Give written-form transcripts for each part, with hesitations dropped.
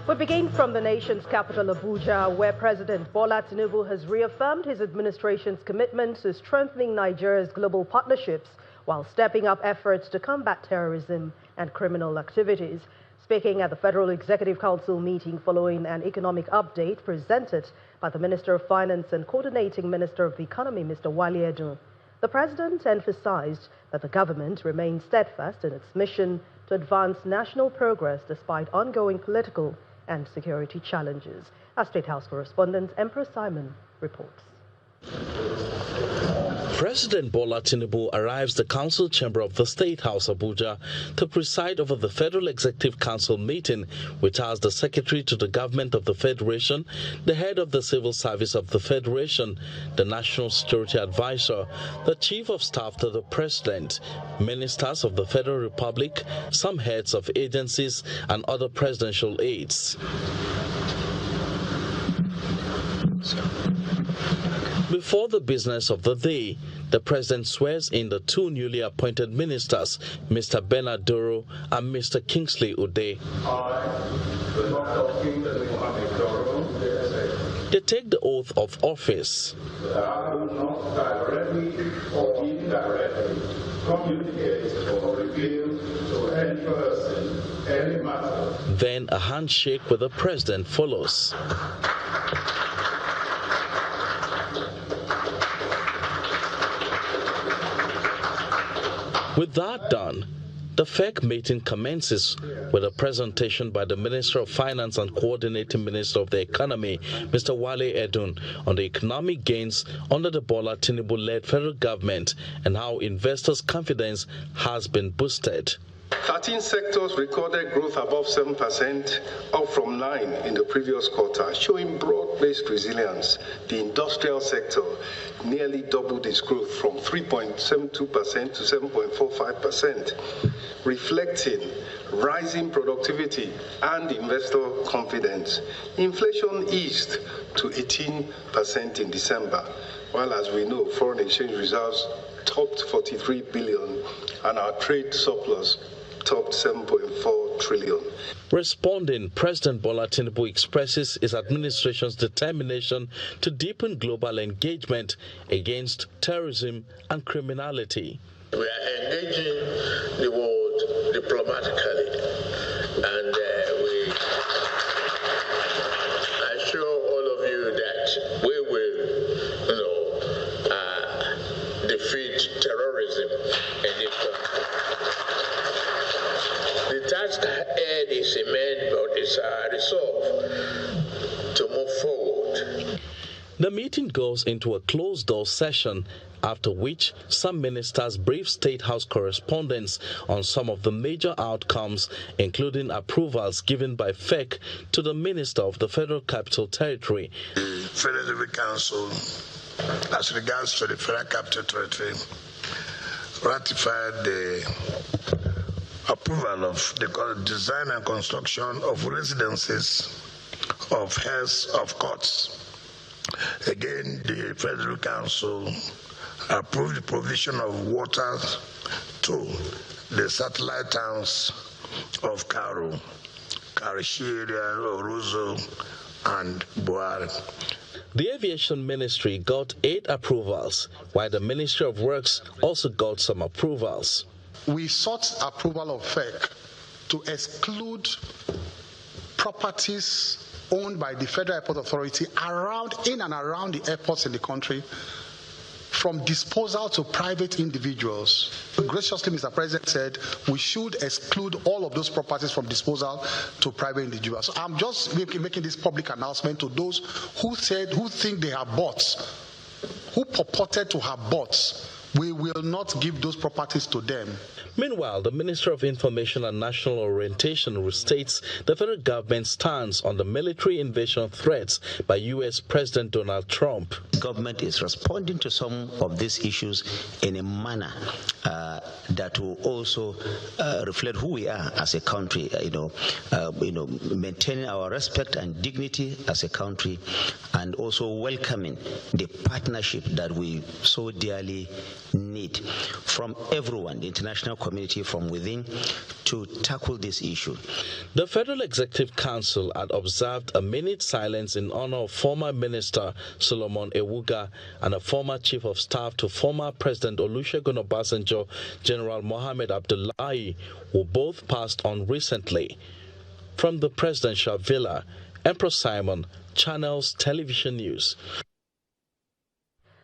We begin from the nation's capital, Abuja, where President Bola Tinubu has reaffirmed his administration's commitment to strengthening Nigeria's global partnerships while stepping up efforts to combat terrorism and criminal activities. Speaking at the Federal Executive Council meeting following an economic update presented by the Minister of Finance and Coordinating Minister of the Economy, Mr. Wale Edun, the President emphasized that the government remains steadfast in its mission to advance national progress despite ongoing political and security challenges. Our State House correspondent, Emperor Simon, reports. President Bola Tinubu arrives the Council Chamber of the State House, Abuja, to preside over the Federal Executive Council meeting, which has the Secretary to the Government of the Federation, the Head of the Civil Service of the Federation, the National Security Advisor, the Chief of Staff to the President, Ministers of the Federal Republic, some heads of agencies, and other presidential aides. Before the business of the day, the President swears in the two newly appointed ministers, Mr. Bernard Doro and Mr. Kingsley Ude. They take the oath of office. I will not directly or indirectly communicate or reveal to any person any matter. Then a handshake with the President follows. With that done, the FEC meeting commences with a presentation by the Minister of Finance and Coordinating Minister of the Economy, Mr. Wale Edun, on the economic gains under the Bola Tinubu-led federal government and how investors' confidence has been boosted. 13 sectors recorded growth above 7%, up from 9 in the previous quarter, showing broad-based resilience. The industrial sector nearly doubled its growth from 3.72% to 7.45%, reflecting rising productivity and investor confidence. Inflation eased to 18% in December, while, as we know, foreign exchange reserves topped 43 billion and our trade surplus topped 7.4 trillion. Responding, President Bola Tinubu expresses his administration's determination to deepen global engagement against terrorism and criminality. We are engaging the world diplomatically, and we assure all of you that we will, defeat terrorism in this country. The task ahead is immense, but it's our resolve to move forward. The meeting goes into a closed-door session, after which some ministers brief State House correspondents on some of the major outcomes, including approvals given by FEC to the Minister of the Federal Capital Territory. The Federal Executive Council, as regards to the Federal Capital Territory, ratified the approval of the design and construction of residences of heads of courts. Again, the Federal Council approved the provision of water to the satellite towns of Karu, Karishiria, Oruzo, and Buhari. The Aviation Ministry got 8 approvals, while the Ministry of Works also got some approvals. We sought approval of FEC to exclude properties owned by the Federal Airport Authority in and around the airports in the country from disposal to private individuals. Graciously, Mr. President said we should exclude all of those properties from disposal to private individuals. So I'm just making this public announcement to those who think they have bought, who purported to have bought. We will not give those properties to them. Meanwhile, the Minister of Information and National Orientation restates the federal government's stance on the military invasion threats by U.S. President Donald Trump. The government is responding to some of these issues in a manner that will also reflect who we are as a country. Maintaining our respect and dignity as a country, and also welcoming the partnership that we so dearly need from everyone, the international community. community from within to tackle this issue. The Federal Executive Council had observed a minute silence in honor of former Minister Solomon Ewuga and a former Chief of Staff to former President Olusegun Obasanjo, General Mohammed Abdullahi, who both passed on recently. From the Presidential Villa, Emperor Simon, Channels Television News.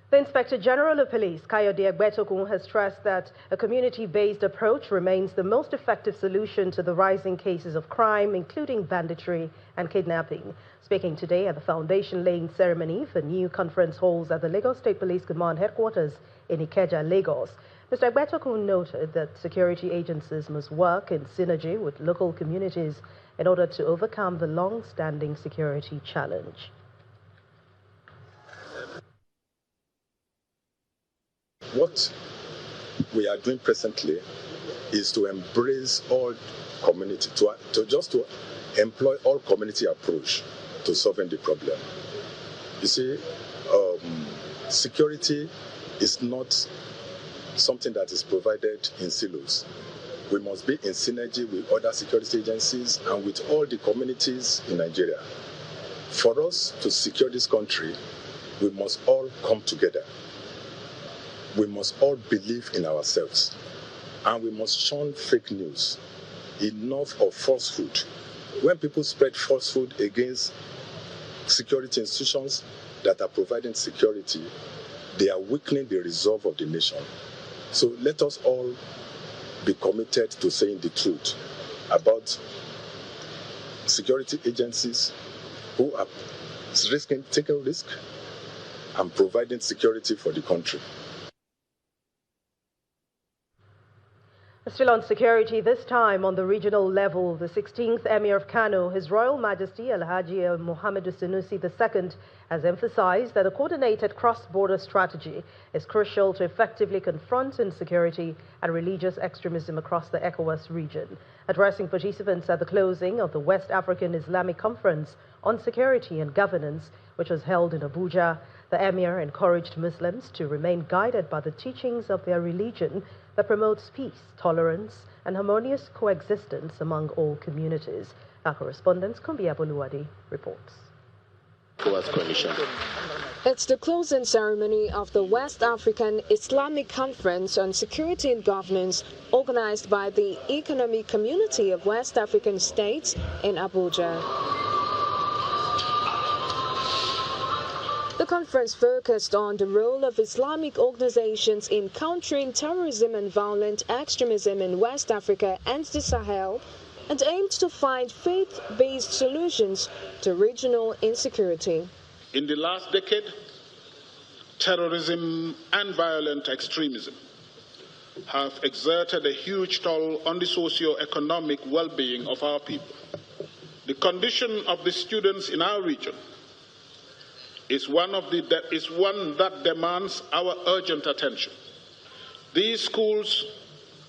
The Inspector General of Police, Kayode Egbetokun, has stressed that a community-based approach remains the most effective solution to the rising cases of crime, including banditry and kidnapping. Speaking today at the foundation-laying ceremony for new conference halls at the Lagos State Police Command headquarters in Ikeja, Lagos, Mr. Egbetokun noted that security agencies must work in synergy with local communities in order to overcome the long-standing security challenge. What we are doing presently is to embrace all community, to employ all community approach to solving the problem. You see, security is not something that is provided in silos. We must be in synergy with other security agencies and with all the communities in Nigeria. For us to secure this country, we must all come together. We must all believe in ourselves, and we must shun fake news. Enough of falsehood. When people spread falsehood against security institutions that are providing security, they are weakening the resolve of the nation. So let us all be committed to saying the truth about security agencies who are taking risk and providing security for the country. Still on security, this time on the regional level, the 16th Emir of Kano, His Royal Majesty Alhaji Muhammadu Sanusi II, has emphasized that a coordinated cross-border strategy is crucial to effectively confront insecurity and religious extremism across the ECOWAS region. Addressing participants at the closing of the West African Islamic Conference on Security and Governance, which was held in Abuja, the Emir encouraged Muslims to remain guided by the teachings of their religion that promotes peace, tolerance, and harmonious coexistence among all communities. Our correspondent, Kumbi Aboluwadi, reports. It's the closing ceremony of the West African Islamic Conference on Security and Governance, organized by the Economic Community of West African States in Abuja. The conference focused on the role of Islamic organizations in countering terrorism and violent extremism in West Africa and the Sahel, and aimed to find faith-based solutions to regional insecurity. In the last decade, terrorism and violent extremism have exerted a huge toll on the socio-economic well-being of our people. The condition of the students in our region is one that demands our urgent attention. These schools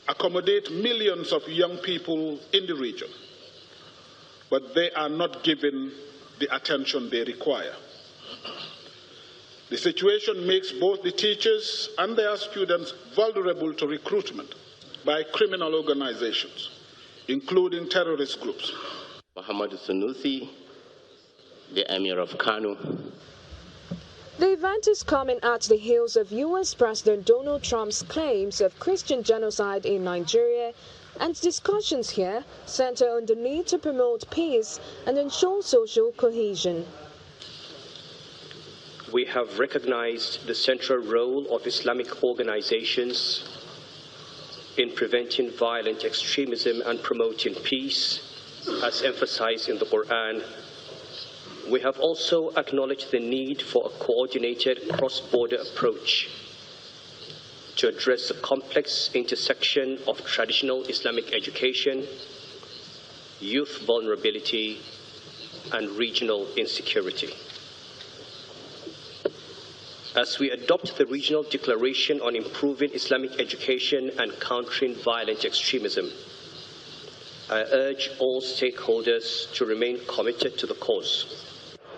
accommodate millions of young people in the region, but they are not given the attention they require. The situation makes both the teachers and their students vulnerable to recruitment by criminal organizations, including terrorist groups. Muhammadu Sanusi, the Emir of Kano. The event is coming at the heels of U.S. President Donald Trump's claims of Christian genocide in Nigeria, and discussions here center on the need to promote peace and ensure social cohesion. We have recognized the central role of Islamic organizations in preventing violent extremism and promoting peace, as emphasized in the Quran. We have also acknowledged the need for a coordinated cross-border approach to address the complex intersection of traditional Islamic education, youth vulnerability, and regional insecurity. As we adopt the Regional Declaration on Improving Islamic Education and Countering Violent Extremism, I urge all stakeholders to remain committed to the cause.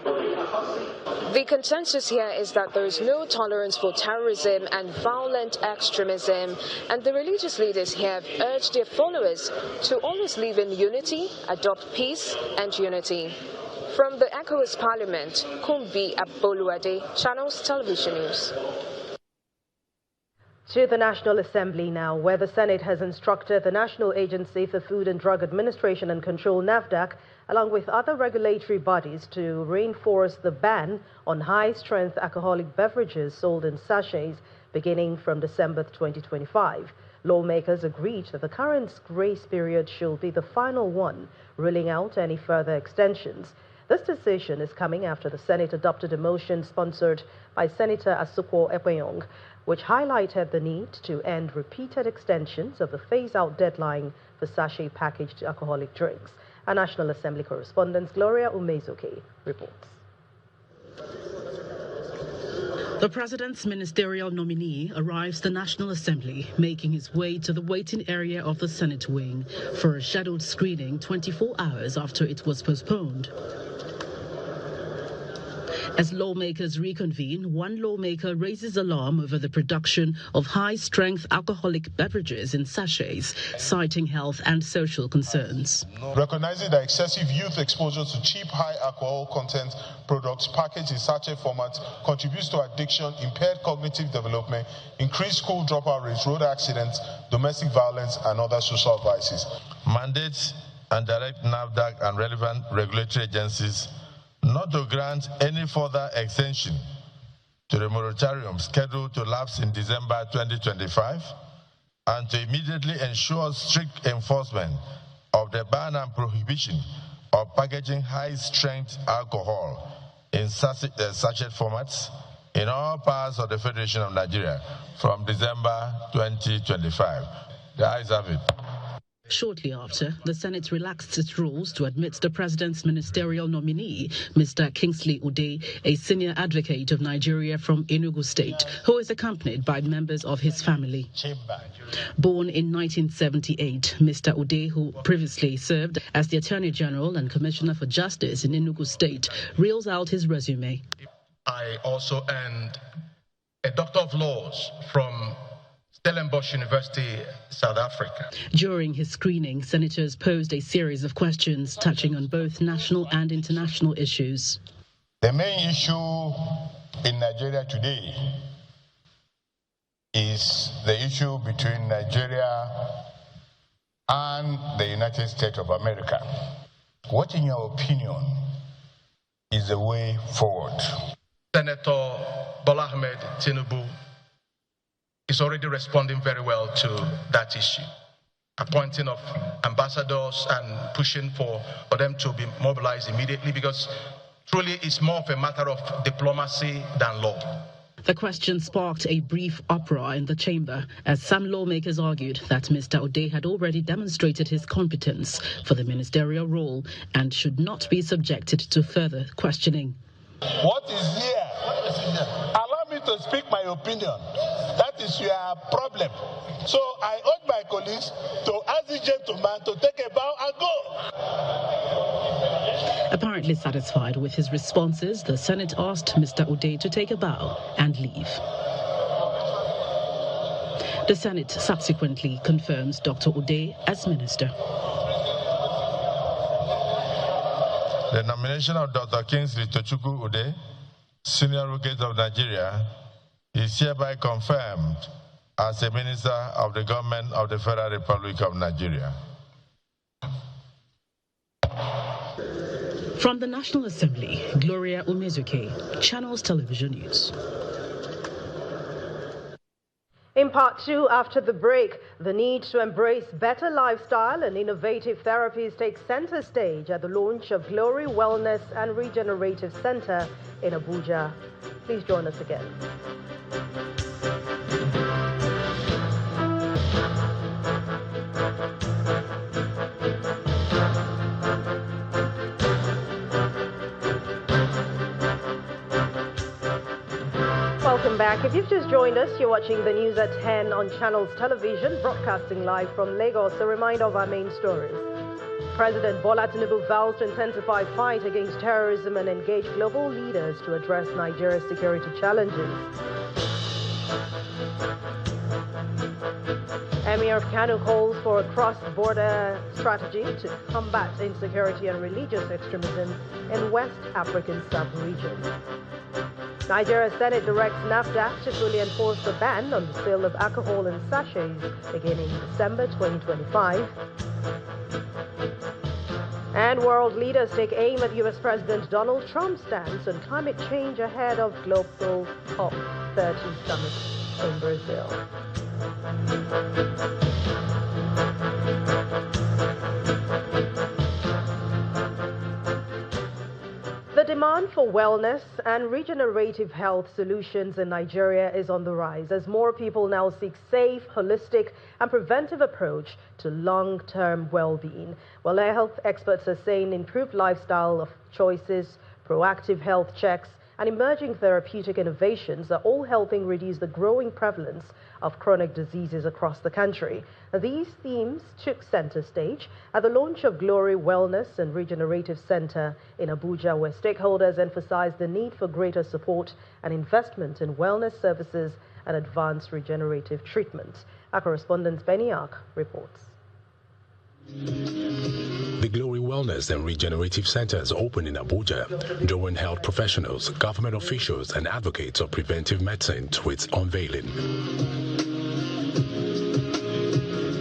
The consensus here is that there is no tolerance for terrorism and violent extremism, and the religious leaders here have urged their followers to always live in unity, adopt peace and unity. From the ECOWAS Parliament, Kumbi Aboluade, Channels Television News. To the National Assembly now, where the Senate has instructed the National Agency for Food and Drug Administration and Control, NAFDAC, along with other regulatory bodies, to reinforce the ban on high-strength alcoholic beverages sold in sachets beginning from December 2025. Lawmakers agreed that the current grace period should be the final one, ruling out any further extensions. This decision is coming after the Senate adopted a motion sponsored by Senator Asukwo Ekpenyong, which highlighted the need to end repeated extensions of the phase-out deadline for sachet packaged alcoholic drinks. Our National Assembly correspondent Gloria Umezuke reports. The President's ministerial nominee arrives at the National Assembly, making his way to the waiting area of the Senate wing for a scheduled screening 24 hours after it was postponed. As lawmakers reconvene, one lawmaker raises alarm over the production of high-strength alcoholic beverages in sachets, citing health and social concerns. Recognizing that excessive youth exposure to cheap, high alcohol content products packaged in sachet format contributes to addiction, impaired cognitive development, increased school dropout rates, road accidents, domestic violence, and other social vices. Mandates and direct NAFDAC and relevant regulatory agencies not to grant any further extension to the moratorium scheduled to lapse in December 2025, and to immediately ensure strict enforcement of the ban and prohibition of packaging high-strength alcohol in sachet formats in all parts of the Federation of Nigeria from December 2025. The ayes have it. Shortly after, the Senate relaxed its rules to admit the President's ministerial nominee, Mr. Kingsley Ude, a senior advocate of Nigeria from Enugu State, who is accompanied by members of his family. Born in 1978, Mr. Ude, who previously served as the Attorney General and Commissioner for Justice in Enugu State, reels out his resume. I also earned a Doctor of Laws from Stellenbosch University, South Africa. During his screening, senators posed a series of questions touching on both national and international issues. The main issue in Nigeria today is the issue between Nigeria and the United States of America. What, in your opinion, is the way forward? Senator Bola Ahmed Tinubu is already responding very well to that issue, appointing of ambassadors and pushing for them to be mobilized immediately, because truly it's more of a matter of diplomacy than law. The question sparked a brief uproar in the chamber as some lawmakers argued that Mr. Ude had already demonstrated his competence for the ministerial role and should not be subjected to further questioning. What is here? Allow me to speak my opinion. That is your problem. So I urge my colleagues to ask the gentleman to take a bow and go. Apparently satisfied with his responses, the Senate asked Mr. Ude to take a bow and leave. The Senate subsequently confirms Dr. Ude as minister. The nomination of Dr. Kingsley Tochukwu Ude, Senior Advocate of Nigeria, is hereby confirmed as a minister of the government of the Federal Republic of Nigeria. From the National Assembly, Gloria Umezuke, Channels Television News. In part two, after the break, the need to embrace better lifestyle and innovative therapies takes center stage at the launch of Glory Wellness and Regenerative Center in Abuja. Please join us again. Welcome back. If you've just joined us, you're watching the news at 10 on Channels Television, broadcasting live from Lagos. A reminder of our main stories. President Bola Tinubu vows to intensify fight against terrorism and engage global leaders to address Nigeria's security challenges. Emir of Kano calls for a cross-border strategy to combat insecurity and religious extremism in West African sub-region. Nigeria Senate directs NAFDAC to fully enforce the ban on the sale of alcohol in sachets beginning December 2025. And world leaders take aim at U.S. President Donald Trump's stance on climate change ahead of global COP30 summit in Brazil. The demand for wellness and regenerative health solutions in Nigeria is on the rise as more people now seek safe, holistic, and preventive approach to long-term well-being. Well, health experts are saying improved lifestyle choices, proactive health checks, and emerging therapeutic innovations are all helping reduce the growing prevalence of chronic diseases across the country. These themes took center stage at the launch of Glory Wellness and Regenerative Center in Abuja, where stakeholders emphasized the need for greater support and investment in wellness services and advanced regenerative treatment. Our correspondent Benny Ark reports. The Glory Wellness and Regenerative Centers opened in Abuja, drawing health professionals, government officials, and advocates of preventive medicine to its unveiling.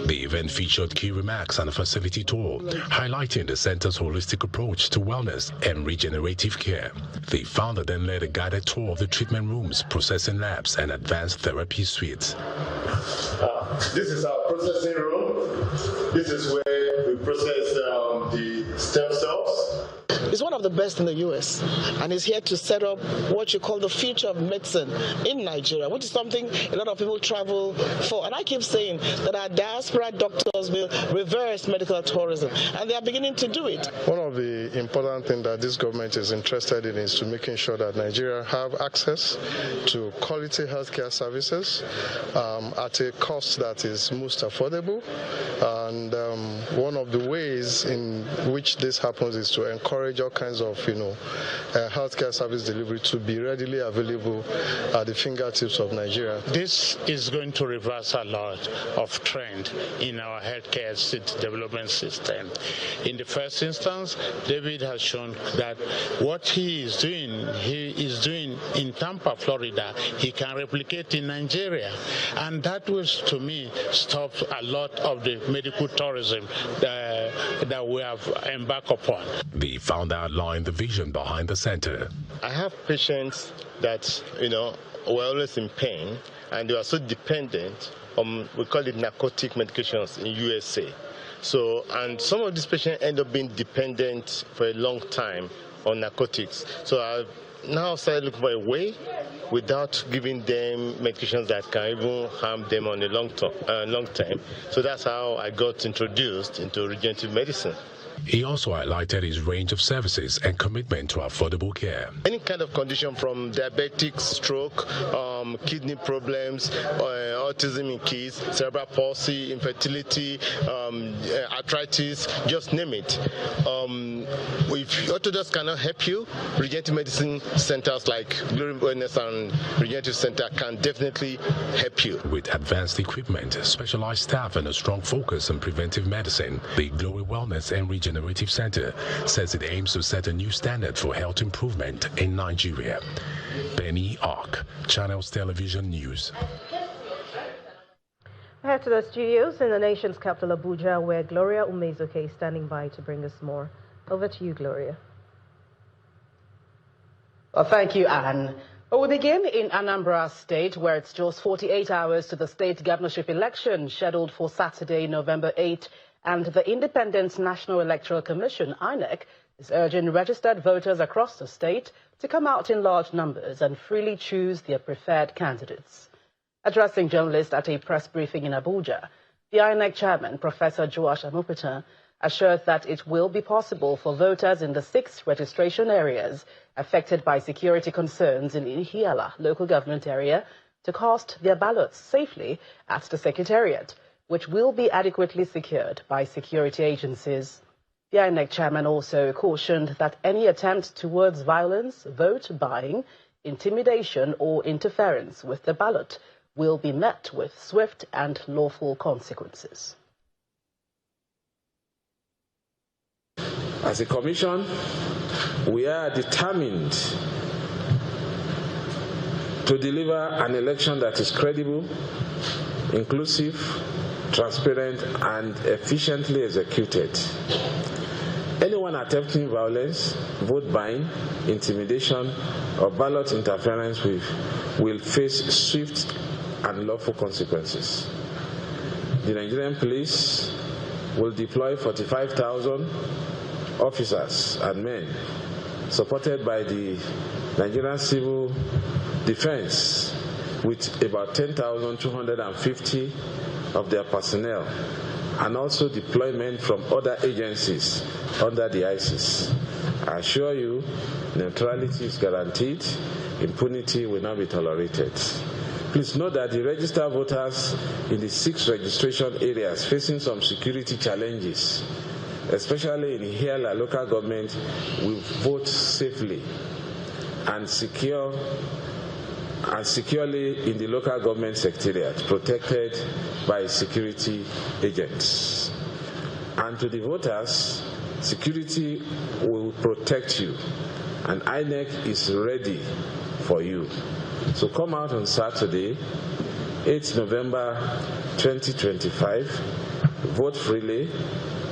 The event featured key remarks and a facility tour, highlighting the center's holistic approach to wellness and regenerative care. The founder then led a guided tour of the treatment rooms, processing labs, and advanced therapy suites. This is our processing room. This is where we process the stem cells. It's one of the best in the U.S. and is here to set up what you call the future of medicine in Nigeria, which is something a lot of people travel for. And I keep saying that our diaspora doctors will reverse medical tourism, and they are beginning to do it. One of the important things that this government is interested in is to making sure that Nigeria have access to quality healthcare services at a cost that is most affordable. And one of the ways in which this happens is to encourage all kinds of, healthcare service delivery to be readily available at the fingertips of Nigeria. This is going to reverse a lot of trend in our healthcare development system. In the first instance, David has shown that what he is doing in Tampa, Florida, he can replicate in Nigeria. And that will, to me, stop a lot of the medical tourism that we have embarked upon. The founder outlined the vision behind the center. I have patients that, were always in pain, and they are so dependent on, we call it narcotic medications in USA. So, and some of these patients end up being dependent for a long time on narcotics. So I've now started looking for a way without giving them medications that can even harm them on a long term. So that's how I got introduced into regenerative medicine. He also highlighted his range of services and commitment to affordable care. Any kind of condition from diabetic, stroke, kidney problems, autism in kids, cerebral palsy, infertility, arthritis, just name it. If Orthodox cannot help you, regenerative medicine centers like Glory Wellness and Regenerative Center can definitely help you. With advanced equipment, specialized staff, and a strong focus on preventive medicine, the Glory Wellness and Regenerative Center says it aims to set a new standard for health improvement in Nigeria. Benny Ark, Channels Television News. Head to the studios in the nation's capital, Abuja, where Gloria Umezuke is standing by to bring us more. Over to you, Gloria. Well, thank you, Anne. Well, we begin in Anambra State, where it's just 48 hours to the state governorship election scheduled for Saturday, November 8, and the Independent National Electoral Commission, INEC, is urging registered voters across the state to come out in large numbers and freely choose their preferred candidates. Addressing journalists at a press briefing in Abuja, the INEC chairman, Professor Joash Amupitan, assured that it will be possible for voters in the 6 registration areas affected by security concerns in Ihiala local government area to cast their ballots safely at the secretariat, which will be adequately secured by security agencies. The INEC chairman also cautioned that any attempt towards violence, vote buying, intimidation or interference with the ballot will be met with swift and lawful consequences. As a commission, we are determined to deliver an election that is credible, inclusive, transparent, and efficiently executed. Anyone attempting violence, vote buying, intimidation, or ballot interference will face swift and lawful consequences. The Nigerian police will deploy 45,000 officers and men, supported by the Nigerian Civil Defense, with about 10,250 of their personnel, and also deployment from other agencies under the ISIS. I assure you, neutrality is guaranteed, impunity will not be tolerated. Please note that the registered voters in the 6 registration areas facing some security challenges, especially in Hiala local government, will vote safely and securely in the local government secretariat, protected by security agents. And to the voters, security will protect you, and INEC is ready for you. So come out on Saturday, 8th November 2025, vote freely,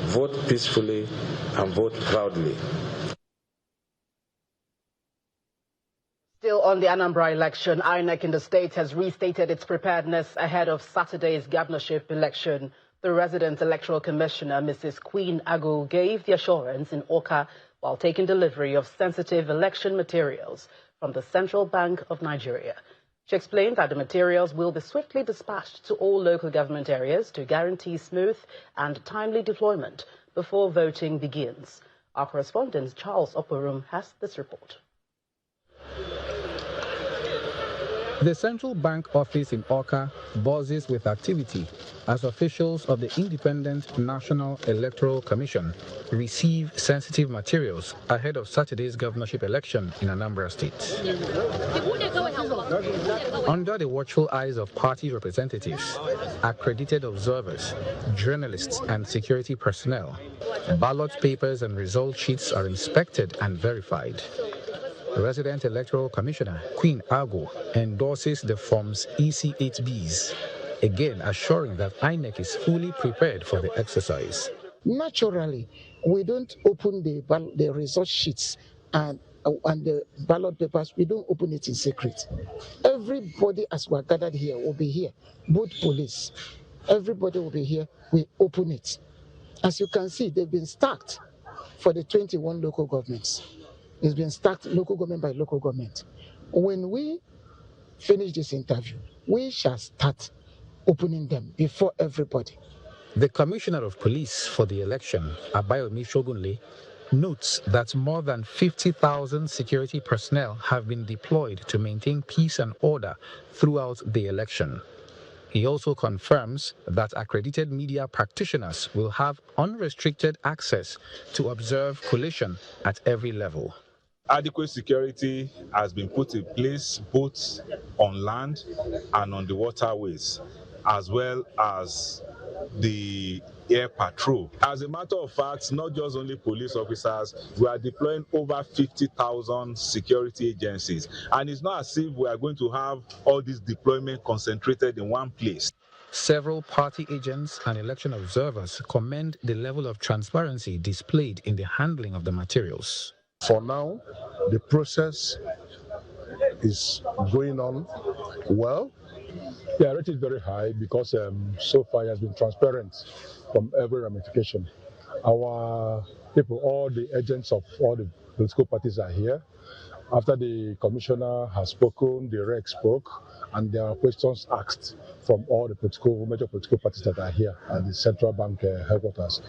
vote peacefully, and vote proudly. Still on the Anambra election, INEC in the state has restated its preparedness ahead of Saturday's governorship election. The resident electoral commissioner, Mrs. Queen Agu, gave the assurance in Awka while taking delivery of sensitive election materials from the Central Bank of Nigeria. She explained that the materials will be swiftly dispatched to all local government areas to guarantee smooth and timely deployment before voting begins. Our correspondent Charles Oporum has this report. The Central Bank office in Awka buzzes with activity as officials of the Independent National Electoral Commission receive sensitive materials ahead of Saturday's governorship election in Anambra State. Under the watchful eyes of party representatives, accredited observers, journalists, and security personnel, ballot papers and result sheets are inspected and verified. Resident Electoral Commissioner Queen Agu endorses the forms EC8Bs, again assuring that INEC is fully prepared for the exercise. Naturally, we don't open the result sheets and the ballot papers, we don't open it in secret. Everybody, as we're gathered here, will be here, both police, everybody will be here, we open it. As you can see, they've been stacked for the 21 local governments. It's been stacked local government by local government. When we finish this interview, we shall start opening them before everybody. The Commissioner of Police for the election, Abayomi Shogunle, notes that more than 50,000 security personnel have been deployed to maintain peace and order throughout the election. He also confirms that accredited media practitioners will have unrestricted access to observe collation at every level. Adequate security has been put in place both on land and on the waterways, as well as the air patrol. As a matter of fact, not just only police officers, we are deploying over 50,000 security agencies. And it's not as if we are going to have all this deployment concentrated in one place. Several party agents and election observers commend the level of transparency displayed in the handling of the materials. For now, the process is going on well. The rate is very high because so far it has been transparent from every ramification. Our people, all the agents of all the political parties are here. After the commissioner has spoken, the rec spoke, and there are questions asked from all the major political parties that are here at the Central Bank headquarters.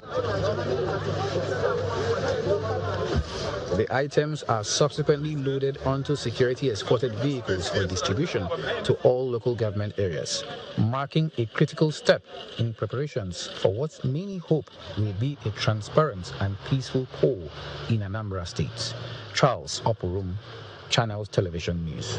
The items are subsequently loaded onto security-escorted vehicles for distribution to all local government areas, marking a critical step in preparations for what many hope will be a transparent and peaceful poll in Anambra State. Charles Oporum, Channels Television News.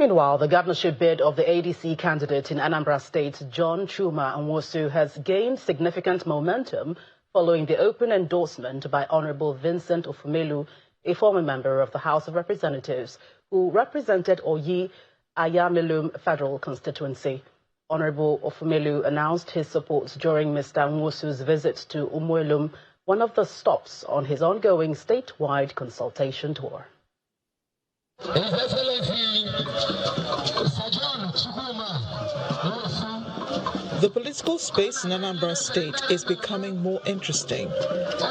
Meanwhile, the governorship bid of the ADC candidate in Anambra State, John Chuma Nwosu, has gained significant momentum following the open endorsement by Honorable Vincent Ofumelu, a former member of the House of Representatives, who represented Oyi Ayamelum Federal Constituency. Honorable Ofumelu announced his support during Mr. Nwosu's visit to Umuelum, one of the stops on his ongoing statewide consultation tour. The political space in Anambra State is becoming more interesting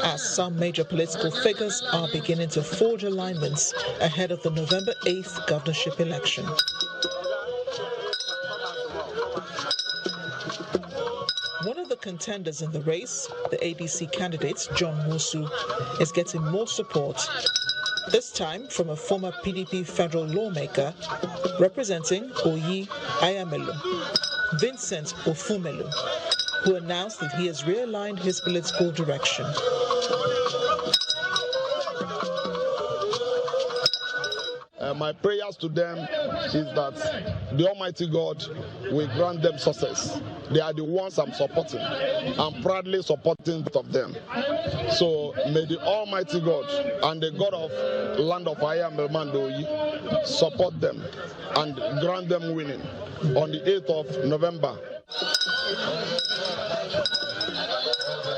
as some major political figures are beginning to forge alignments ahead of the November 8th governorship election. One of the contenders in the race, the ADC candidate, John Nwosu, is getting more support, this time from a former PDP federal lawmaker representing Oyi Ayamelum, Vincent Ofumelu, who announced that he has realigned his political direction. My prayers to them is that the Almighty God will grant them success. They are the ones I'm supporting. I'm proudly supporting both of them. So may the Almighty God and the God of land of Ayamelmandoyi support them and grant them winning on the 8th of November.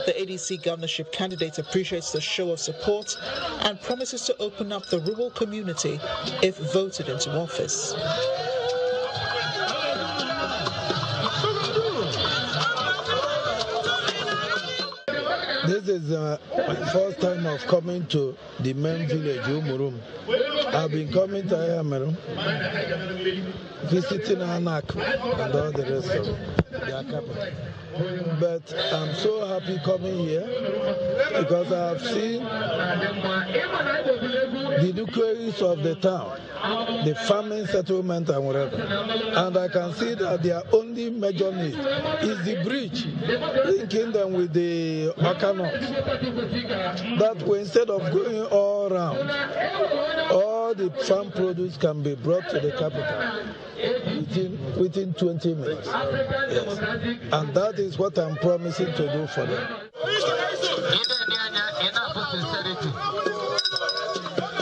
The ADC governorship candidate appreciates the show of support and promises to open up the rural community if voted into office. This is my first time of coming to the main village, Umurum. I've been coming to Ayamelum, visiting Anak and all the rest of their capital. But I'm so happy coming here because I have seen the nucleus of the town, the farming settlement and whatever. And I can see that their only major need is the bridge linking them with the Okanot. That way, instead of going all around, all the farm produce can be brought to the capital within 20 minutes. Yes. And that is what I'm promising to do for them.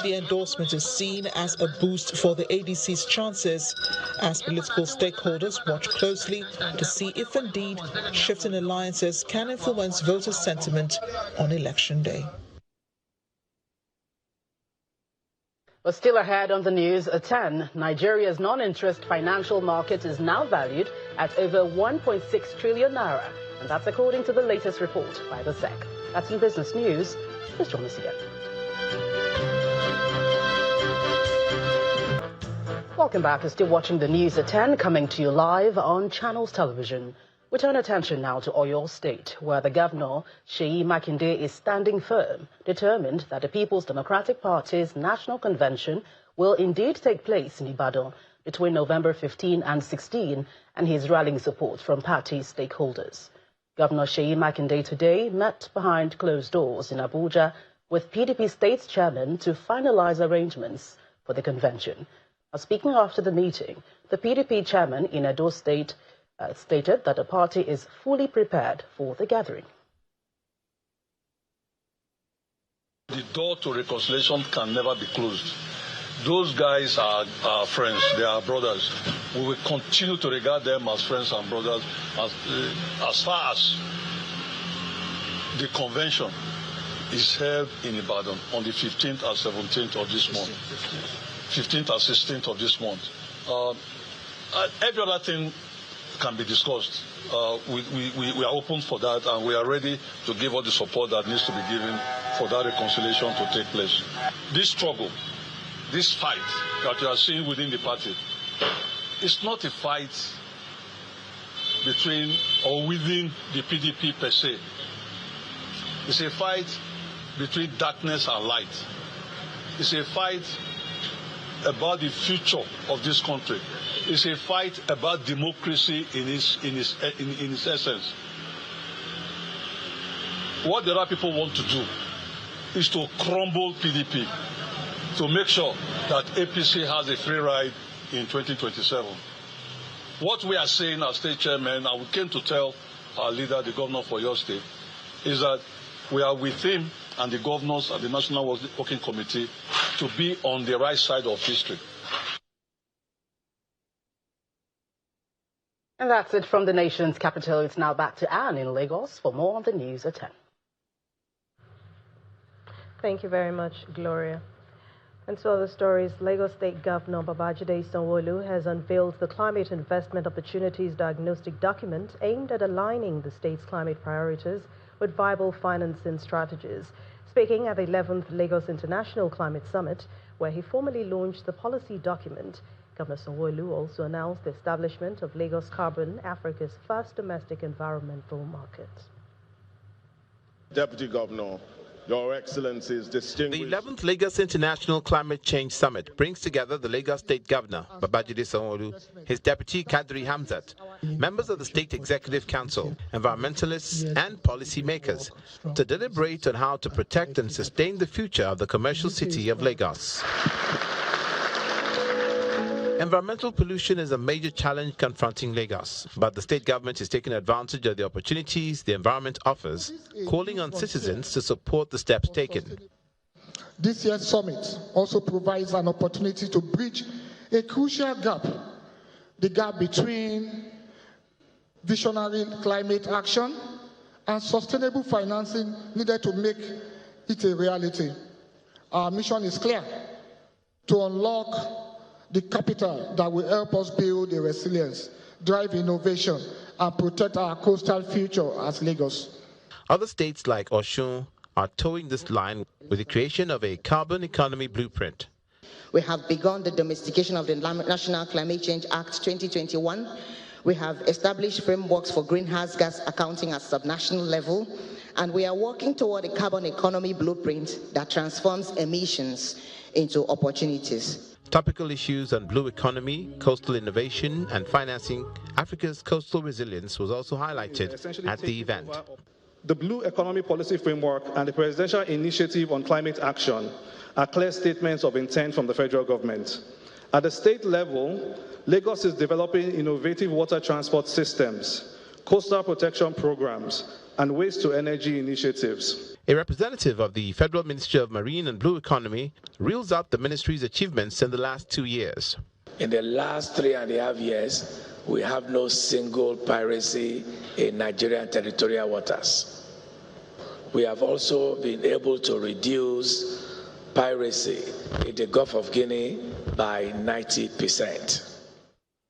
The endorsement is seen as a boost for the ADC's chances as political stakeholders watch closely to see if indeed shifting alliances can influence voters' sentiment on election day. But still ahead on the news at 10, Nigeria's non-interest financial market is now valued at over 1.6 trillion naira, and that's according to the latest report by the SEC. That's in business news. Please join us again. Welcome back. You're still watching the news at 10, coming to you live on Channels Television. We turn attention now to Oyo State, where the governor, Seyi Makinde, is standing firm, determined that the People's Democratic Party's national convention will indeed take place in Ibadan between November 15 and 16, and he is rallying support from party stakeholders. Governor Seyi Makinde today met behind closed doors in Abuja with PDP State Chairman to finalize arrangements for the convention. Speaking after the meeting, the PDP Chairman in Edo State stated that the party is fully prepared for the gathering. The door to reconciliation can never be closed. Those guys are our friends, they are brothers. We will continue to regard them as friends and brothers as far as the convention is held in Ibadan on the 15th and 17th of this month. 15th and 16th of this month. Every other thing can be discussed. We are open for that, and we are ready to give all the support that needs to be given for that reconciliation to take place. This struggle, this fight that you are seeing within the party, it's not a fight between or within the PDP per se. It's a fight between darkness and light. It's a fight about the future of this country. It's a fight about democracy in its essence. What the other people want to do is to crumble PDP, to make sure that APC has a free ride in 2027. What we are saying as state chairman, and we came to tell our leader, the governor for your state, is that we are with him and the governors and the National Working Committee to be on the right side of history. And that's it from the nation's capital. It's now back to Anne in Lagos for more on the news at 10. Thank you very much, Gloria. And to other stories, Lagos State Governor Babajide Sanwo-Olu has unveiled the Climate Investment Opportunities Diagnostic Document aimed at aligning the state's climate priorities with viable financing strategies. Speaking at the 11th Lagos International Climate Summit, where he formally launched the policy document, Governor Sanwo-Olu also announced the establishment of Lagos Carbon, Africa's first domestic environmental market. Deputy Governor, Your Excellencies, distinguished... The 11th Lagos International Climate Change Summit brings together the Lagos State Governor, Babajide Sanwo-Olu, his deputy, Kadri Hamzat, members of the State Executive Council, environmentalists and policymakers to deliberate on how to protect and sustain the future of the commercial city of Lagos. Environmental pollution is a major challenge confronting Lagos, but the state government is taking advantage of the opportunities the environment offers, calling on citizens to support the steps taken. This year's summit also provides an opportunity to bridge a crucial gap, the gap between visionary climate action and sustainable financing needed to make it a reality. Our mission is clear: to unlock the capital that will help us build a resilience, drive innovation, and protect our coastal future as Lagos. Other states like Osun are towing this line with the creation of a carbon economy blueprint. We have begun the domestication of the National Climate Change Act 2021. We have established frameworks for greenhouse gas accounting at subnational level, and we are working toward a carbon economy blueprint that transforms emissions into opportunities. Topical issues on blue economy, coastal innovation, and financing Africa's coastal resilience was also highlighted at the event. The Blue Economy Policy Framework and the Presidential Initiative on Climate Action are clear statements of intent from the federal government. At the state level, Lagos is developing innovative water transport systems, coastal protection programs, and waste-to-energy initiatives. A representative of the Federal Ministry of Marine and Blue Economy reels out the ministry's achievements in the last 2 years. In the last 3.5 years, we have no single piracy in Nigerian territorial waters. We have also been able to reduce piracy in the Gulf of Guinea by 90%.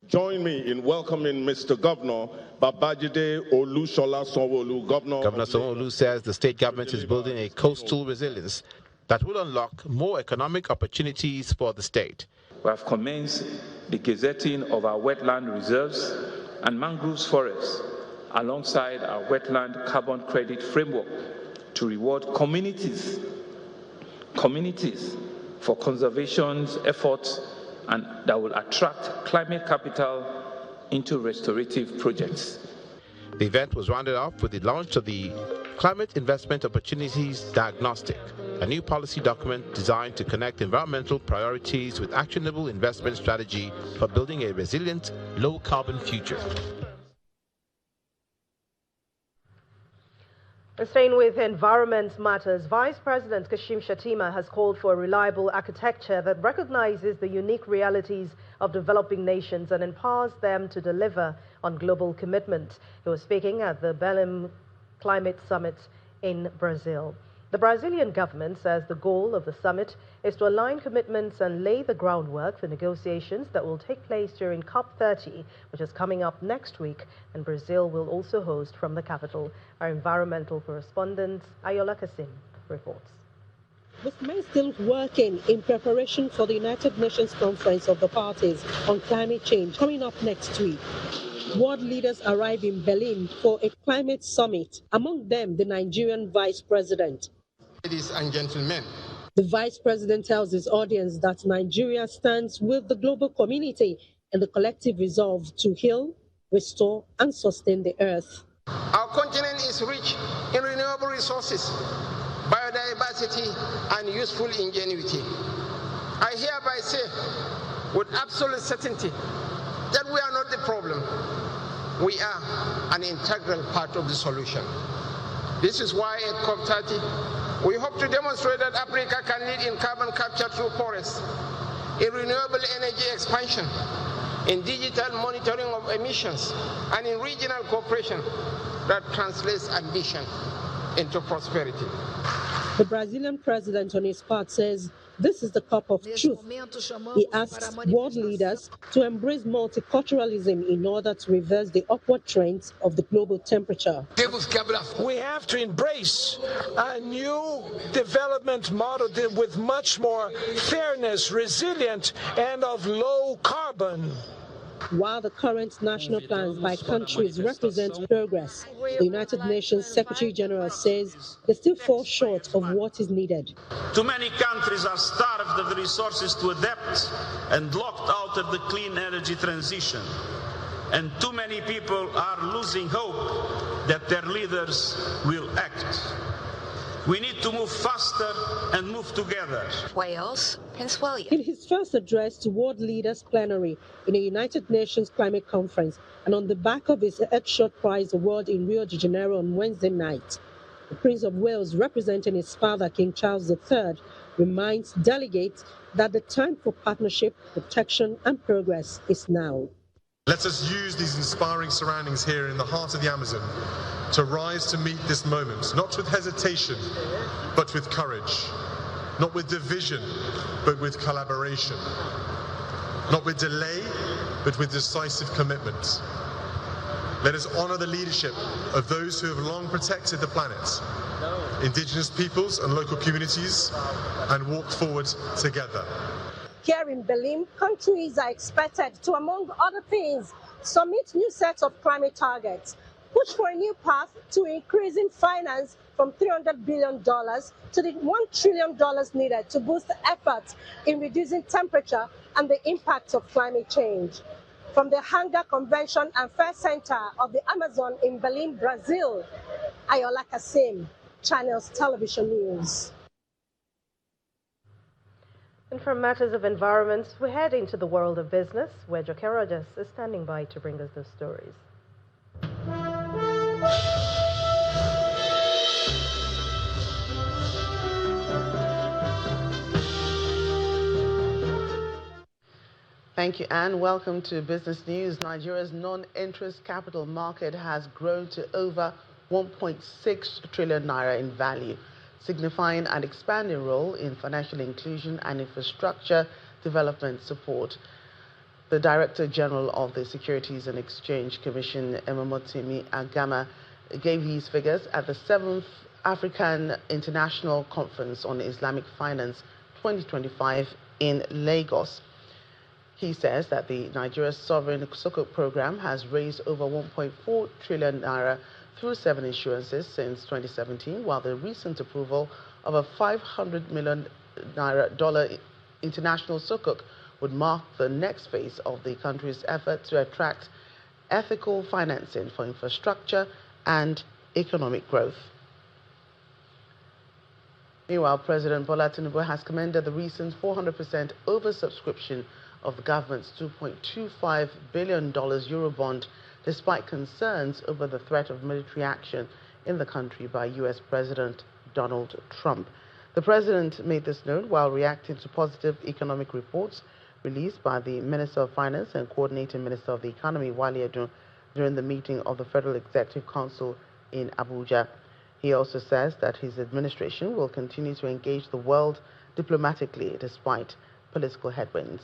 Join me in welcoming Mr. Governor Babajide Olusola Sanwo-Olu. Governor Sanwo-Olu says the state government is building a coastal resilience that will unlock more economic opportunities for the state. We have commenced the gazetting of our wetland reserves and mangroves forests alongside our wetland carbon credit framework to reward communities for conservation efforts and that will attract climate capital into restorative projects. The event was rounded off with the launch of the Climate Investment Opportunities Diagnostic, a new policy document designed to connect environmental priorities with actionable investment strategy for building a resilient, low-carbon future. Staying with environment matters, Vice President Kashim Shettima has called for a reliable architecture that recognizes the unique realities of developing nations and empowers them to deliver on global commitment. He was speaking at the Belém Climate Summit in Brazil. The Brazilian government says the goal of the summit is to align commitments and lay the groundwork for negotiations that will take place during COP30, which is coming up next week, and Brazil will also host from the capital. Our environmental correspondent, Ayola Kasim, reports. With men still working in preparation for the United Nations Conference of the Parties on Climate Change coming up next week, world leaders arrive in Berlin for a climate summit, among them the Nigerian Vice President. Ladies and gentlemen, the vice president tells his audience that Nigeria stands with the global community in the collective resolve to heal, restore, and sustain the earth. our continent is rich in renewable resources, biodiversity, and useful ingenuity. I hereby say with absolute certainty that we are not the problem. We are an integral part of the solution. This is why at COP30, we hope to demonstrate that Africa can lead in carbon capture through forests, in renewable energy expansion, in digital monitoring of emissions, and in regional cooperation that translates ambition into prosperity. The Brazilian president, on his part, says this is the cup of truth. He asks world leaders to embrace multiculturalism in order to reverse the upward trends of the global temperature. We have to embrace a new development model with much more fairness, resilient, and of low carbon. While the current national plans by countries represent progress, the United Nations Secretary General says they still fall short of what is needed. Too many countries are starved of the resources to adapt and locked out of the clean energy transition. And too many people are losing hope that their leaders will act. We need to move faster and move together. Wales, Prince William. In his first address to World Leaders Plenary in a United Nations Climate Conference and on the back of his Earthshot Prize award in Rio de Janeiro on Wednesday night, the Prince of Wales, representing his father, King Charles III, reminds delegates that the time for partnership, protection and progress is now. Let us use these inspiring surroundings here in the heart of the Amazon to rise to meet this moment, not with hesitation, but with courage, not with division, but with collaboration, not with delay, but with decisive commitment. Let us honor the leadership of those who have long protected the planet, indigenous peoples and local communities, and walk forward together. Here in Berlin, countries are expected to, among other things, submit new sets of climate targets, push for a new path to increasing finance from $300 billion to the $1 trillion needed to boost efforts in reducing temperature and the impacts of climate change. From the Hunger Convention and Fair Center of the Amazon in Berlin, Brazil, Ayola Kasim, Channels Television News. And from matters of environment, we head into the world of business, where Joke Rogers is standing by to bring us those stories. Thank you, Anne. Welcome to Business News. Nigeria's non-interest capital market has grown to over 1.6 trillion naira in value, signifying an expanding role in financial inclusion and infrastructure development support. The Director General of the Securities and Exchange Commission, Emomotimi Agama, gave these figures at the 7th African International Conference on Islamic Finance 2025 in Lagos. He says that the Nigeria Sovereign Sukuk program has raised over 1.4 trillion naira through 7 issuances since 2017, while the recent approval of a $500 million international sukuk would mark the next phase of the country's effort to attract ethical financing for infrastructure and economic growth. Meanwhile, President Bola Tinubu has commended the recent 400% oversubscription of the government's $2.25 billion Eurobond, despite concerns over the threat of military action in the country by U.S. President Donald Trump. The president made this known while reacting to positive economic reports released by the Minister of Finance and Coordinating Minister of the Economy, Wale Edun, during the meeting of the Federal Executive Council in Abuja. He also says that his administration will continue to engage the world diplomatically despite political headwinds.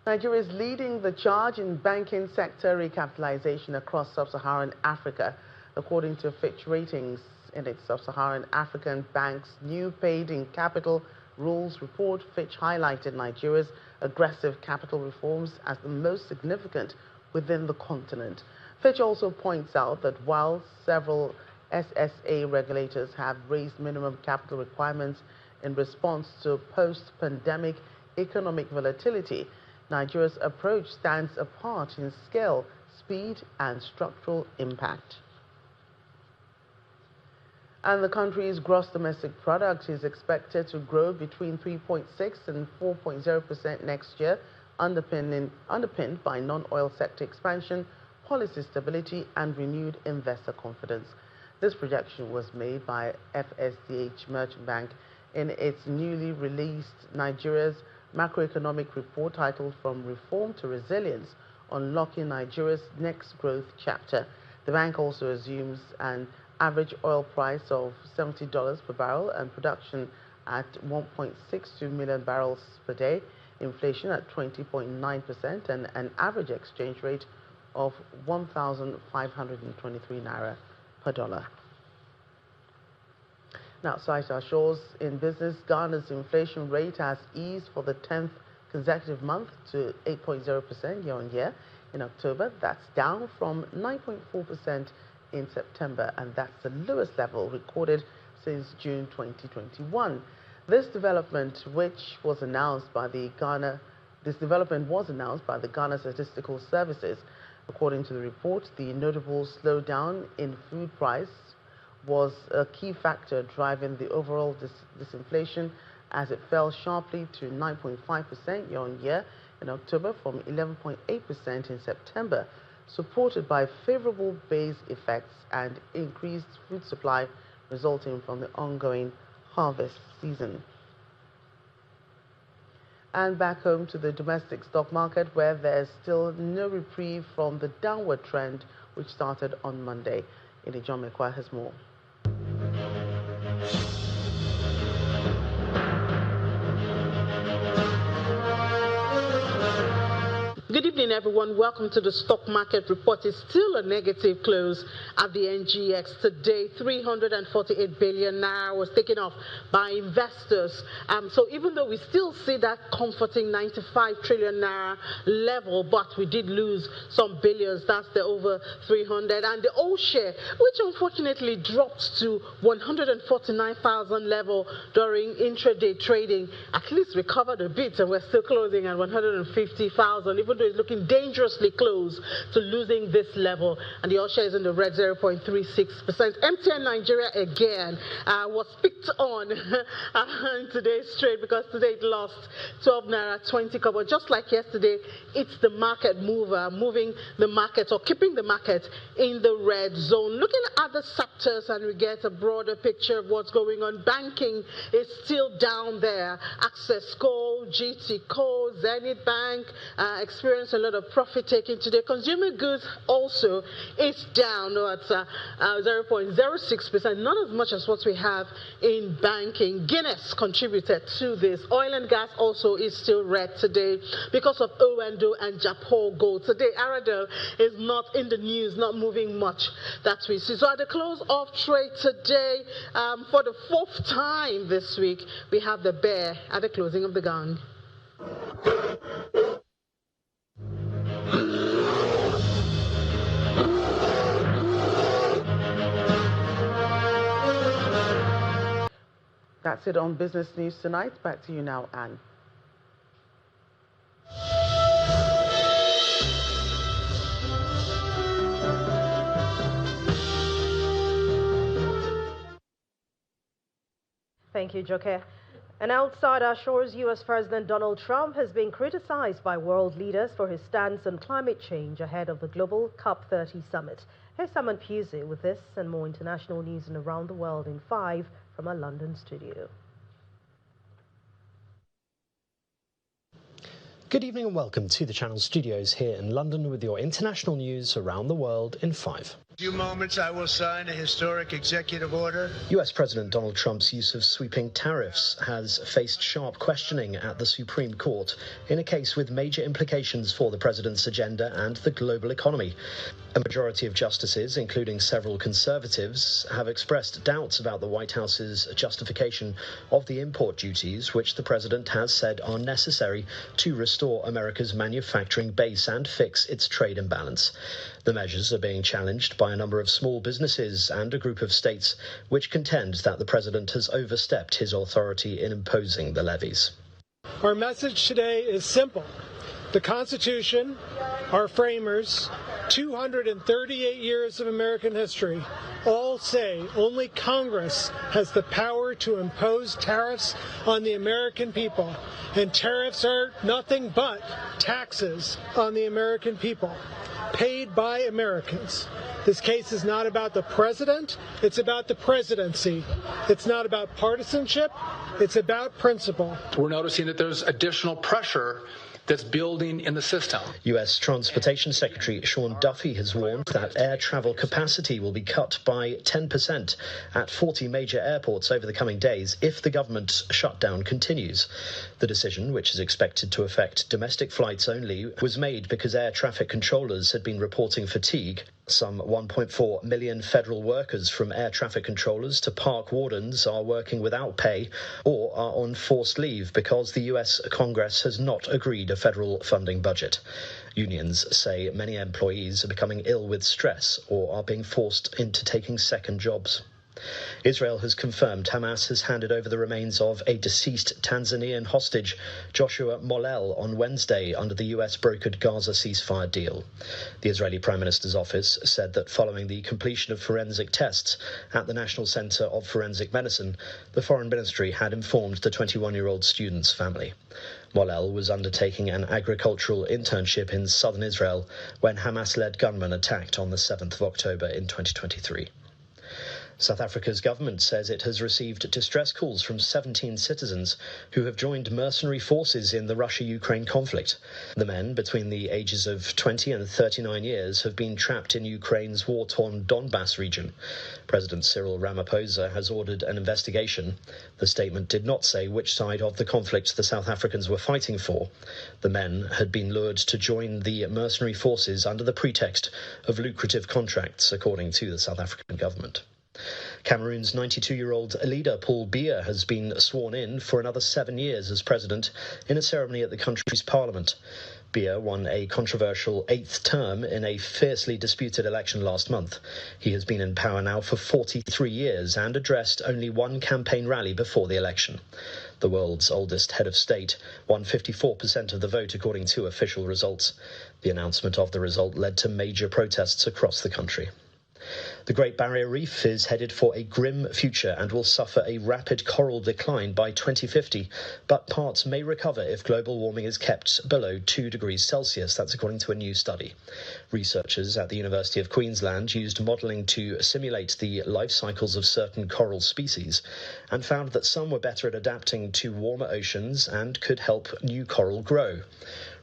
Nigeria is leading the charge in banking sector recapitalization across sub-Saharan Africa, according to Fitch Ratings. In its sub-Saharan African banks' new paid-in capital rules report, Fitch highlighted Nigeria's aggressive capital reforms as the most significant within the continent. Fitch also points out that while several SSA regulators have raised minimum capital requirements in response to post-pandemic economic volatility. Nigeria's approach stands apart in scale, speed, and structural impact. And the country's gross domestic product is expected to grow between 3.6 and 4.0% next year, underpinned by non-oil sector expansion, policy stability, and renewed investor confidence. This projection was made by FSDH Merchant Bank in its newly released Nigeria's macroeconomic report titled From Reform to Resilience, Unlocking Nigeria's Next Growth Chapter. The bank also assumes an average oil price of $70 per barrel and production at 1.62 million barrels per day, inflation at 20.9%, and an average exchange rate of 1,523 naira per dollar. Now, cite our shores in business. Ghana's inflation rate has eased for the 10th consecutive month to 8.0% year-on-year in October. That's down from 9.4% in September, and that's the lowest level recorded since June 2021. This development was announced by the Ghana Statistical Services. According to the report, the notable slowdown in food price was a key factor driving the overall disinflation, as it fell sharply to 9.5% year-on-year in October from 11.8% in September, supported by favorable base effects and increased food supply resulting from the ongoing harvest season. And back home to the domestic stock market, where there's still no reprieve from the downward trend which started on Monday. John McQuarrie has more. Good evening, everyone. Welcome to the stock market report. It's still a negative close at the NGX today. 348 billion naira was taken off by investors. So even though we still see that comforting 95 trillion naira level, but we did lose some billions. That's the over 300. And the old share, which unfortunately dropped to 149,000 level during intraday trading, at least recovered a bit, and we're still closing at 150,000, even though it's looking dangerously close to losing this level. And the all share is in the red, 0.36%. MTN Nigeria again was picked on in today's trade, because today it lost 12 naira 20 kobo. Just like yesterday, it's the market mover, moving the market or keeping the market in the red zone. Looking at other sectors, and we get a broader picture of what's going on. Banking is still down there. Access Coal, GT Coal, Zenith Bank experienced a lot of profit taking today. Consumer goods also is down at 0.06%, not as much as what we have in banking. Guinness contributed to this. Oil and gas also is still red today because of Owendo and Japo Gold. Today, Aradel is not in the news, not moving much that we see. So at the close of trade today, for the fourth time this week, we have the bear at the closing of the gang. That's it on Business News Tonight. Back to you now, Anne. Thank you, Joke. And outside our shores, U.S. President Donald Trump has been criticized by world leaders for his stance on climate change ahead of the global COP30 summit. Here's Simon Pusey with this and more international news and around the world in 5 from our London studio. Good evening and welcome to the Channel studios here in London with your international news around the world in 5. In a few moments, I will sign a historic executive order. US President Donald Trump's use of sweeping tariffs has faced sharp questioning at the Supreme Court in a case with major implications for the president's agenda and the global economy. A majority of justices, including several conservatives, have expressed doubts about the White House's justification of the import duties, which the president has said are necessary to restore America's manufacturing base and fix its trade imbalance. The measures are being challenged by by a number of small businesses and a group of states which contend that the president has overstepped his authority in imposing the levies. Our message today is simple. The Constitution, our framers, 238 years of American history, all say only Congress has the power to impose tariffs on the American people. And tariffs are nothing but taxes on the American people, paid by Americans. This case is not about the president, it's about the presidency. It's not about partisanship, it's about principle. We're noticing that there's additional pressure that's building in the system. U.S. Transportation Secretary Sean Duffy has warned that air travel capacity will be cut by 10% at 40 major airports over the coming days if the government's shutdown continues. The decision, which is expected to affect domestic flights only, was made because air traffic controllers had been reporting fatigue. Some 1.4 million federal workers, from air traffic controllers to park wardens, are working without pay or are on forced leave because the U.S. Congress has not agreed a federal funding budget. Unions say many employees are becoming ill with stress or are being forced into taking second jobs. Israel has confirmed Hamas has handed over the remains of a deceased Tanzanian hostage, Joshua Molel, on Wednesday under the US-brokered Gaza ceasefire deal. The Israeli Prime Minister's office said that following the completion of forensic tests at the National Center of Forensic Medicine, the Foreign Ministry had informed the 21-year-old student's family. Molel was undertaking an agricultural internship in southern Israel when Hamas-led gunmen attacked on the 7th of October in 2023. South Africa's government says it has received distress calls from 17 citizens who have joined mercenary forces in the Russia-Ukraine conflict. The men, between the ages of 20 and 39 years, have been trapped in Ukraine's war-torn Donbas region. President Cyril Ramaphosa has ordered an investigation. The statement did not say which side of the conflict the South Africans were fighting for. The men had been lured to join the mercenary forces under the pretext of lucrative contracts, according to the South African government. Cameroon's 92-year-old leader, Paul Biya, has been sworn in for another 7 years as president in a ceremony at the country's parliament. Biya won a controversial 8th term in a fiercely disputed election last month. He has been in power now for 43 years and addressed only one campaign rally before the election. The world's oldest head of state won 54% of the vote according to official results. The announcement of the result led to major protests across the country. The Great Barrier Reef is headed for a grim future and will suffer a rapid coral decline by 2050, but parts may recover if global warming is kept below 2 degrees Celsius. That's according to a new study. Researchers at the University of Queensland used modelling to simulate the life cycles of certain coral species and found that some were better at adapting to warmer oceans and could help new coral grow.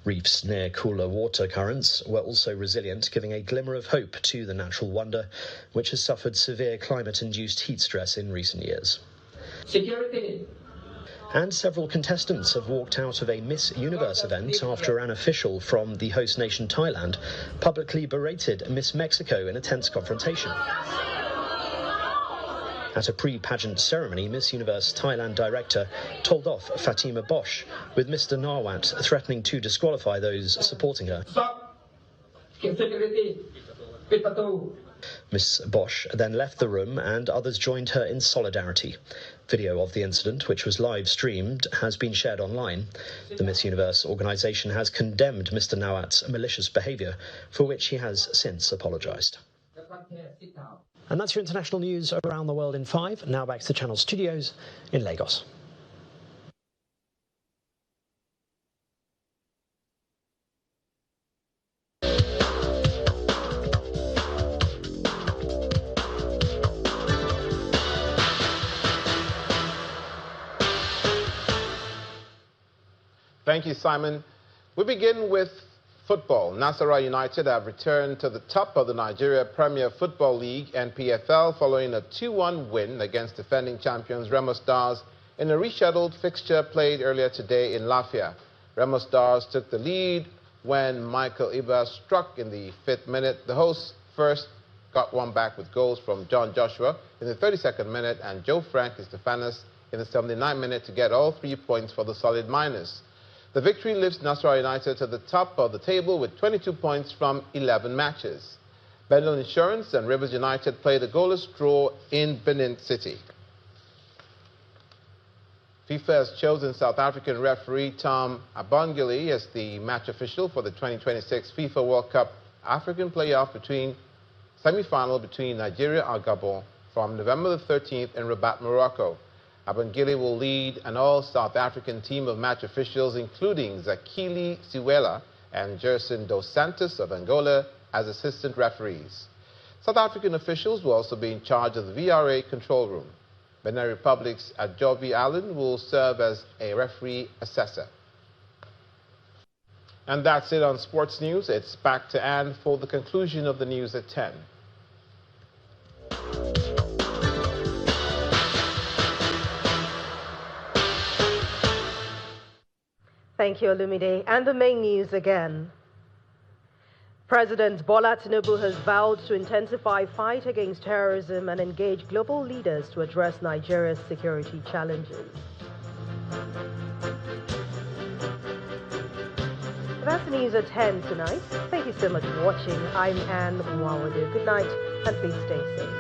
Reefs near cooler water currents were also resilient, giving a glimmer of hope to the natural wonder, which has suffered severe climate-induced heat stress in recent years. Security. And several contestants have walked out of a Miss Universe event after an official from the host nation Thailand publicly berated Miss Mexico in a tense confrontation. At a pre-pageant ceremony, Miss Universe Thailand director told off Fatima Bosch, with Mr. Nawat threatening to disqualify those supporting her. Miss Bosch then left the room and others joined her in solidarity. Video of the incident, which was live-streamed, has been shared online. The Miss Universe organisation has condemned Mr. Nawat's malicious behaviour, for which he has since apologised. And that's your international news around the world in 5. Now back to the Channel studios in Lagos. Thank you, Simon. We begin with football. Nasarawa United have returned to the top of the Nigeria Premier Football League (NPFL) following a 2-1 win against defending champions Remo Stars in a rescheduled fixture played earlier today in Lafia. Remo Stars took the lead when Michael Iba struck in the 5th minute. The hosts first got one back with goals from John Joshua in the 32nd minute and Joe Frank Estefanos in the 79th minute to get all 3 points for the Solid Miners. The victory lifts Nasarawa United to the top of the table with 22 points from 11 matches. Benel Insurance and Rivers United played a goalless draw in Benin City. FIFA has chosen South African referee Tom Abongile as the match official for the 2026 FIFA World Cup African playoff semi-final between Nigeria and Gabon from November the 13th in Rabat, Morocco. Abongile will lead an all-South African team of match officials, including Zakili Siwela and Gerson dos Santos of Angola as assistant referees. South African officials will also be in charge of the VRA control room. Benin Republic's Ajovi Allen will serve as a referee assessor. And that's it on sports news. It's back to Anne for the conclusion of the news at 10. Thank you, Olumide. And the main news again. President Bola Tinubu has vowed to intensify fight against terrorism and engage global leaders to address Nigeria's security challenges. That's the news at 10 tonight. Thank you so much for watching. I'm Anne Mwawadu. Good night and please stay safe.